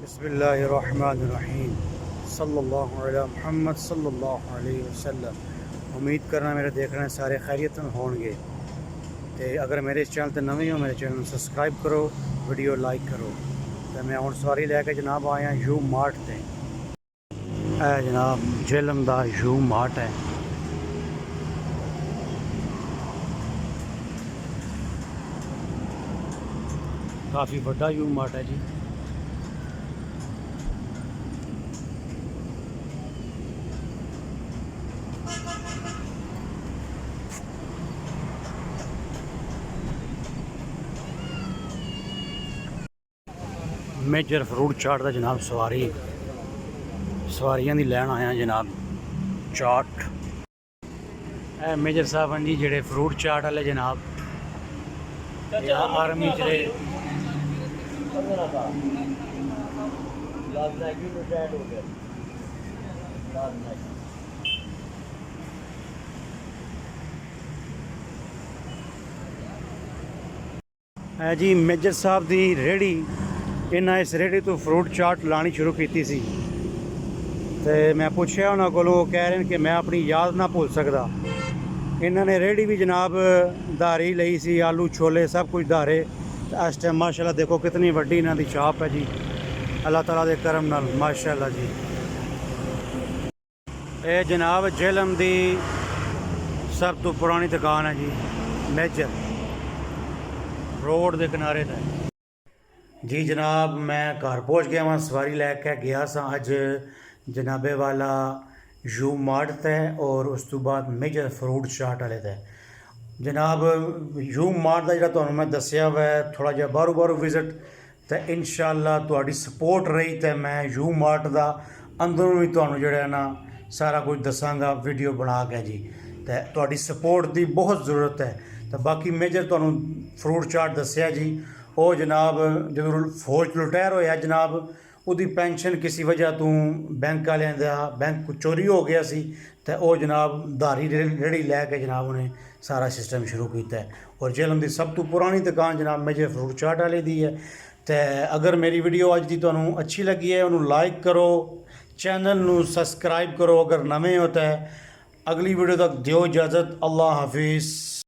बिस्मिल्लाहिर्रहमानिर्रहीम सल्लल्लाहु अलैहि मुहम्मद सल्लल्लाहु अलैहि वसल्लम। उम्मीद करना मेरे देखने सारे खैरियत होंगे। तो अगर मेरे इस चैनल पर नवे हो मेरे चैनल को सबसक्राइब करो, वीडियो लाइक करो। तो मैं हुण सवारी लैके जनाब आया यू मार्ट से। जनाब झेलम का यू मार्ट है। काफ़ी बड़ा यू मार्ट है जी। मेजर फ्रूट चाट का जनाब सवारियां दी लैन आया जनाब चाट। मेजर साहब जी जेडे फ्रूट चाट वाले जनाब आर्मी च जी मेजर साहब की रेहड़ी इन्हें इस रेहड़ी तो फ्रूट चाट लानी शुरू की सी। तो मैं पूछा उन्होंने को, कह रहे हैं कि मैं अपनी याद ना भूल सकता। इन्होंने रेहड़ी भी जनाब धारी ली सी, आलू छोले सब कुछ धारे। तो इस टाइम माशाल्लाह देखो कितनी वड्डी इन्हों की शॉप है जी, अल्लाह ताला दे करम नाल माशाल्लाह जी। ये जनाब झेलम की सब तो पुरानी दुकान है जी, मेजर रोड के किनारे था जी। जनाब मैं घर पहुँच गया वहाँ, सवारी लैके गया सा अज जनाबे वाला यू मार्ट ते और उस तो बाद मेजर फ्रूट चाट वाले ते। जनाब यू मार्ट का जो मैं दसिया वै थोड़ा जहा बाहरों बाहरों विजिट, तो इंशाअल्लाह तुहाडी सपोर्ट रही तो मैं यू मार्ट का अंदरों भी तुहानू जो ना सारा कुछ दसांगा वीडियो बना के जी। तो तुहाडी सपोर्ट की बहुत ज़रूरत है। तो बाकी मेजर तुहानू फ्रूट चाट दसिया जी। वो जनाब जो फौज रिटायर होया जनाब, उसकी पेंशन किसी वजह तो बैंक वाले बैंक चोरी हो गया सी। तो वो जनाब धारी रेहड़ी लैके जनाब उन्हें सारा सिस्टम शुरू किया है। और झेलम की सब तो पुरानी दुकान जनाब मेजर फ्रूट चाट वाले दी है। तो अगर मेरी वीडियो अज की तुहानू अच्छी लगी है उन्होंने लाइक करो, चैनल नू सबसक्राइब करो अगर नवे हो। तो अगली वीडियो तक दियो इजाज़त। अल्लाह हाफिज़।